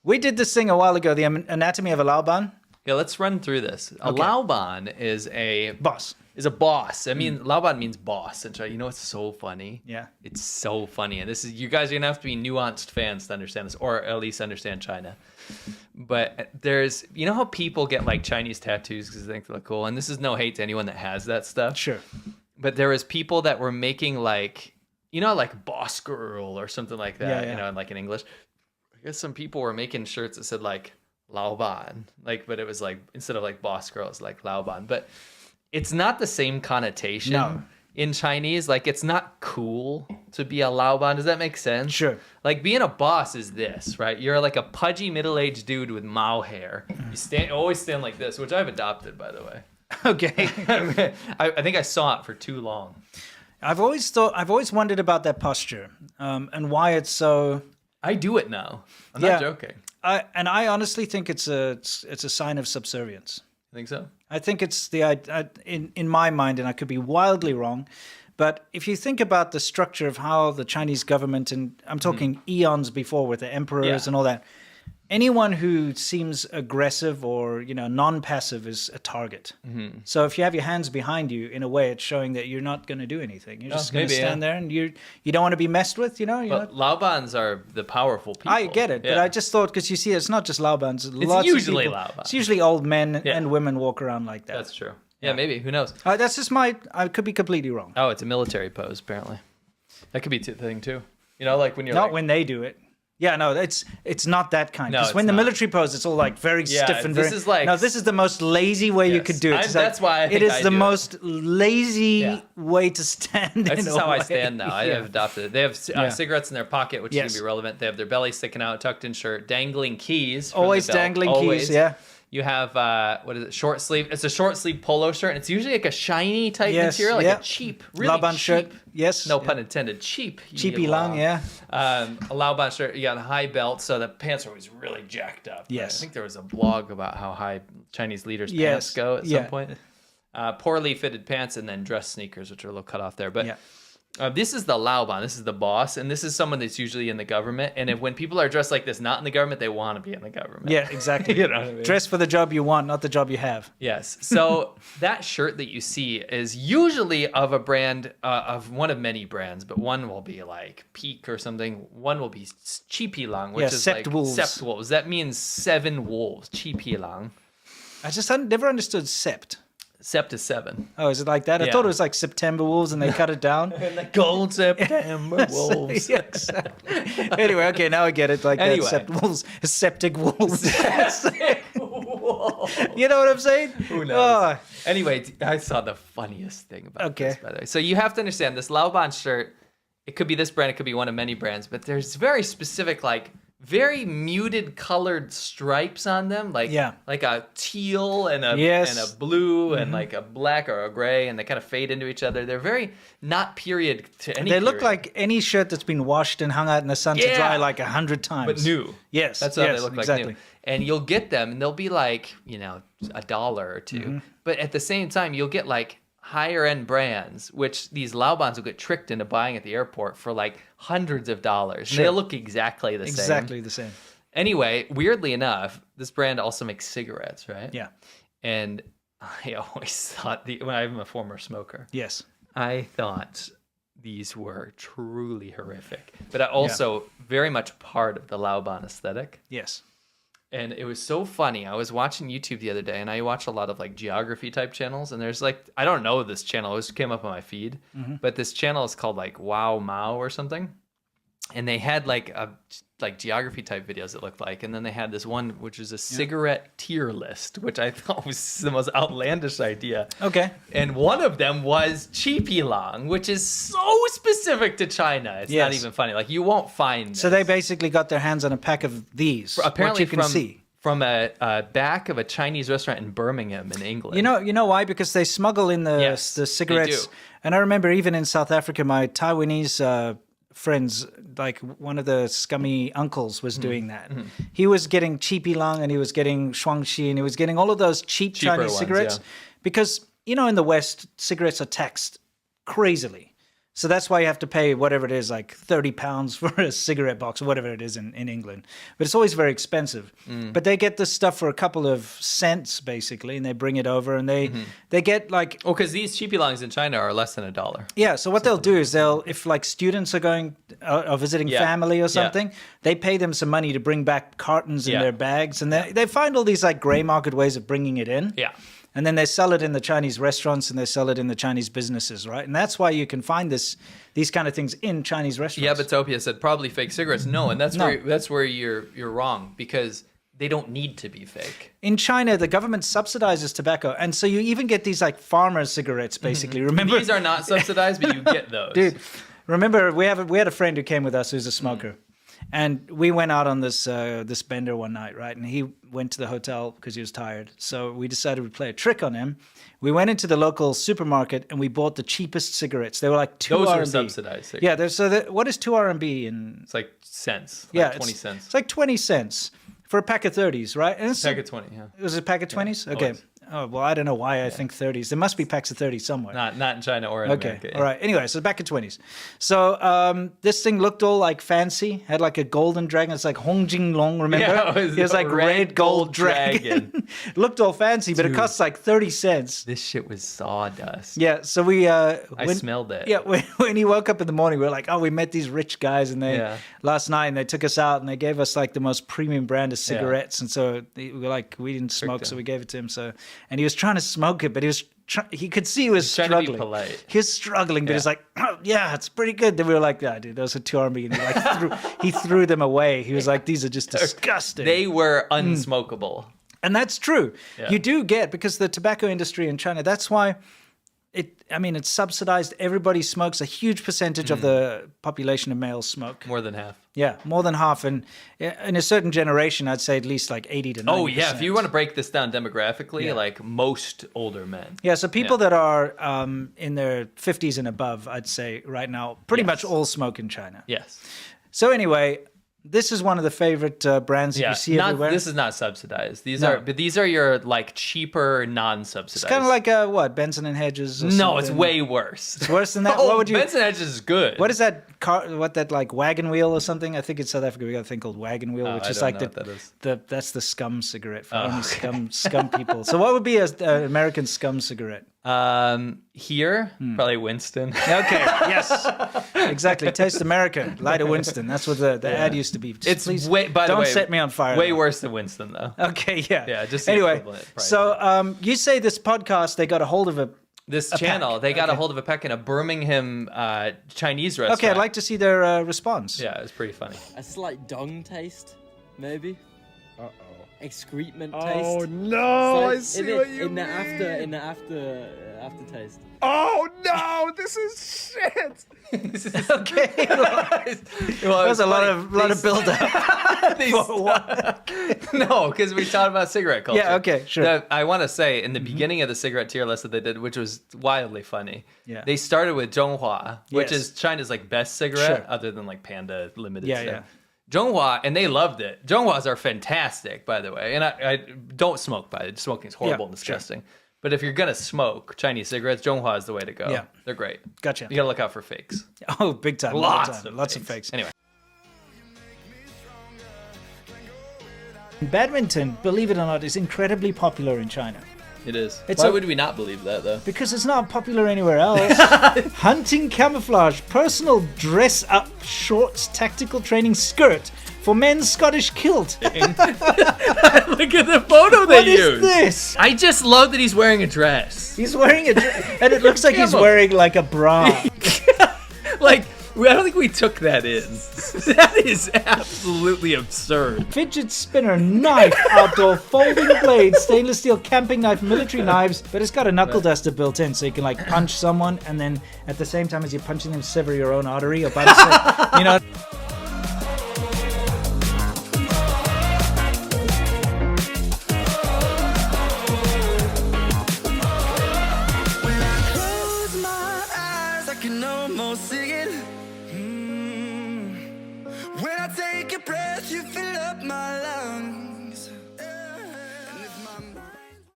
We did this thing a while ago, the anatomy of a Laoban. Yeah, let's run through this. A Okay. Laoban is a Boss. boss. I mean, Laoban means boss. And you know, it's so funny. Yeah. It's so funny. And this is, you guys are gonna have to be nuanced fans to understand this, or at least understand China. But there's, you know how people get like Chinese tattoos because they think they look cool, and this is no hate to anyone that has that stuff. Sure. But there was people that were making like, you know, like Boss Girl or something like that. Yeah. You know, like in English. I guess some people were making shirts that said like Laoban, like, but it was like, instead of like Boss Girl, it's like Laoban. But it's not the same connotation No. in Chinese. Like, it's not cool to be a Laoban. Does that make sense? Sure. Like, being a boss is this, right? You're like a pudgy middle-aged dude with Mao hair. You always stand like this, which I've adopted, by the way. Okay. I think I saw it for too long. I've always wondered about that posture, and why it's so. I do it now. I'm Yeah. not joking. I honestly think it's a sign of subservience. I think so. I think it's in my mind, and I could be wildly wrong, but if you think about the structure of how the Chinese government, and I'm talking eons before with the emperors Yeah. and all that, anyone who seems aggressive or non-passive is a target. So if you have your hands behind you, in a way, it's showing that you're not going to do anything. You're just going to maybe, stand there, and you don't want to be messed with. You're But not, Laobans are the powerful people. I get it, but Yeah. I just thought, because you see, it's not just Laobans. It's usually Laobans. It's usually old men Yeah. and women walk around like that. That's true. Yeah, maybe. Who knows? That's just I could be completely wrong. Oh, it's a military pose, apparently. That could be a thing, too. You know, like when you're Not like... when they do it. Yeah, no, it's not that kind. No, Because it's when the not. military pose, it's all like very Yeah, stiff and this very. is like- No, this is the most lazy way you Yes. could do it. It's that's why I think it is I the do it. most lazy Yeah. way to stand. This in is a how I way. stand now. I Yeah. have adopted it. They have Yeah. cigarettes in their pocket, which Yes. can be relevant. They have their belly sticking out, tucked in shirt, dangling keys. from Always the belt. dangling Always. keys. Yeah. You have what is it? Short sleeve. It's a short sleeve polo shirt, and it's usually like a shiny type Yes, material, like yeah. a cheap, really Laban cheap. shirt. Yes. No yeah. pun intended. Cheap. Cheapy long. Yeah. A Laoban shirt. You got a high belt, so the pants are always really jacked up. Yes. I think there was a blog about how high Chinese leaders' Yes. pants go at Yeah. some point. Poorly fitted pants, and then dress sneakers, which are a little cut off there. But Yeah. this is the Laoban. This is the boss, and this is someone that's usually in the government. And when people are dressed like this, not in the government, they want to be in the government. Yeah. Exactly. You know what I mean? Dress for the job you want, not the job you have. Yes. So that shirt that you see is usually of a brand, of one of many brands, but one will be like Peak or something. One will be Chipi Lang, which Yeah, is Sept like wolves. Sept wolves. That means 7 wolves. Chipi Lang. I just never understood sept. Sept is 7. Oh, is it like that? I Yeah. thought it was like September wolves, and they cut it down. And the gold September wolves. Yeah, exactly. Anyway, okay, now I get it. Like Anyway. that, wolves, septic wolves. You know what I'm saying? Who knows? Oh, Anyway, I saw the funniest thing about Okay. this, by the way. So you have to understand this Laoban shirt, it could be this brand, it could be one of many brands, but there's very specific, like, very muted colored stripes on them, like Yeah. like a teal and a Yes. and a blue and like a black or a gray, and they kind of fade into each other. They're very not period to any. they look period, like any shirt that's been washed and hung out in the sun to Yeah. dry like 100 times. but new. Yes, That's how yes, they look exactly. like new. And you'll get them, and they'll be like, $1 or $2. Mm-hmm. But at the same time, you'll get like higher end brands, which these Laobans will get tricked into buying at the airport for like hundreds of dollars. Sure. And they'll look exactly the same. Exactly the same. Anyway, weirdly enough, this brand also makes cigarettes, right? Yeah. And I always thought, when I'm a former smoker, Yes. I thought these were truly horrific. But I also very much part of the Laoban aesthetic. Yes. And it was so funny. I was watching YouTube the other day, and I watch a lot of like geography type channels. And there's like, I don't know this channel. It just came up on my feed. But this channel is called like Wow Mao or something. And they had like geography type videos, it looked like. And then they had this one, which is a cigarette tier list, which I thought was the most outlandish idea. Okay. And one of them was Chipi Lang, which is so specific to China. It's not Yes. even funny. Like, you won't find So this. they basically got their hands on a pack of these. Apparently what you can see. from a back of a Chinese restaurant in Birmingham in England. You know why? Because they smuggle in the Yes, the they cigarettes. do. And I remember even in South Africa, my Taiwanese friends, like one of the scummy uncles was doing that. He was getting Chipi Lang, and he was getting Shuangxi, and he was getting all of those cheap Cheaper Chinese ones, cigarettes. yeah. Because, in the West, cigarettes are taxed crazily. So that's why you have to pay whatever it is, like £30 for a cigarette box or whatever it is in England. But it's always very expensive. But they get this stuff for a couple of cents, basically, and they bring it over and they get like... Oh, because these cheapy longs in China are less than $1. Yeah, so what they'll do is if like students are going or visiting family or something, they pay them some money to bring back cartons in their bags. And they find all these like grey market ways of bringing it in. Yeah. And then they sell it in the Chinese restaurants and they sell it in the Chinese businesses, right? And that's why you can find these kind of things in Chinese restaurants. Yeah, but Topia said probably fake cigarettes. No, and that's where you're wrong, because they don't need to be fake. In China, the government subsidizes tobacco, and so you even get these like farmer cigarettes, basically. Remember, These are not subsidized, but you get those. dude. Remember, we had a friend who came with us who's a smoker. And we went out on this bender one night, right? And he went to the hotel because he was tired. So we decided we'd play a trick on him. We went into the local supermarket and we bought the cheapest cigarettes. They were like 2 Those RMB. are subsidized cigarettes. Yeah, what is 2 RMB in? It's like cents. Yeah, Like 20 cents. It's like 20 cents for a pack of 30s, right? And Pack of 20, yeah. was it a pack of 20s? Okay. always. Oh, well, I don't know why I think 30s. There must be packs of 30s somewhere. Not in China or in America. Yeah. All right. Anyway, so back in 20s. So this thing looked all like fancy, had like a golden dragon. It's like Hong Jing Long, remember? Yeah, it was like red gold dragon. Looked all fancy, but it Dude. costs like 30 cents. This shit was sawdust. Yeah, so we... I smelled it. Yeah, when he woke up in the morning, we were like, oh, we met these rich guys and last night, and they took us out and they gave us like the most premium brand of cigarettes. And so we were like, we didn't smoke, so we gave it to him. So, and he was trying to smoke it, but he could see he was trying struggling. to be polite. He was struggling, but he's like, oh, yeah, it's pretty good. Then we were like, yeah, dude, those are 2 RMB. And he threw them away. He was like, these are just disgusting. They were unsmokable. And that's true. Yeah. You do get, because the tobacco industry in China, that's why it's subsidized. Everybody smokes. A huge percentage of the population of males smoke. More than half. Yeah, more than half. And in a certain generation, I'd say at least like 80 to 90%. Oh, yeah. If you want to break this down demographically, like most older men. Yeah, so people that are in their 50s and above, I'd say right now, pretty much all smoke in China. Yes. So anyway, this is one of the favorite brands that you see everywhere. This is not subsidized. These are your like cheaper non-subsidized. It's kind of like what, Benson and Hedges? Or no, something? it's way worse. It's worse than that. Oh, What would you? Benson Hedges is good. What is that car? What that like wagon wheel or something? I think in South Africa we got a thing called wagon wheel, which I is don't like know what that is. that's the scum cigarette for only scum people. So what would be an American scum cigarette? Here, probably Winston. Okay, yes, exactly. Taste America, light of Winston. That's what the ad used to be. Just It's way. By the don't way, set me on fire. Way though. worse than Winston, though. Okay, yeah. Yeah, just the anyway. equivalent price. So you say this podcast they got a hold of This a channel, pack. they got a hold of a pack in a Birmingham Chinese restaurant. Okay, I'd like to see their response. Yeah, it was pretty funny. A slight dung taste, maybe. Uh-oh. Excrement Oh taste. no! I It's see like what you in mean. the aftertaste. Oh no! This is shit. Okay. Well, There's a lot of build up. No, because we talked about cigarette culture. Yeah, okay, sure. I want to say, in the beginning of the cigarette tier list that they did, which was wildly funny, Yeah. they started with Zhonghua, which Yes. is China's like best cigarette, Sure. other than like Panda Limited. Yeah, stuff. yeah. Zhonghua, and they loved it. Zhonghuas are fantastic, by the way. And I don't smoke, by it. Smoking is horrible and sure. disgusting. But if you're going to smoke Chinese cigarettes, Zhonghua is the way to go. Yeah. They're great. Gotcha. You got to look out for fakes. Oh, big time. Lots of fakes. Anyway. Badminton, believe it or not, is incredibly popular in China. It is. It's Why a- would we not believe that, though? Because it's not popular anywhere else. Hunting camouflage, personal dress-up shorts, tactical training skirt for men's Scottish kilt. Look at the photo What is this? I just love that he's wearing a dress. He's wearing a dress, and it looks like he's Camo. wearing like a bra. Like, I don't think we took that in. That is absolutely absurd. Fidget spinner, knife, outdoor folding blade, stainless steel camping knife, military knives, but it's got a knuckle duster built in, so you can like punch someone, and then at the same time as you're punching them, sever your own artery or you know. When I close my eyes, I can almost see it.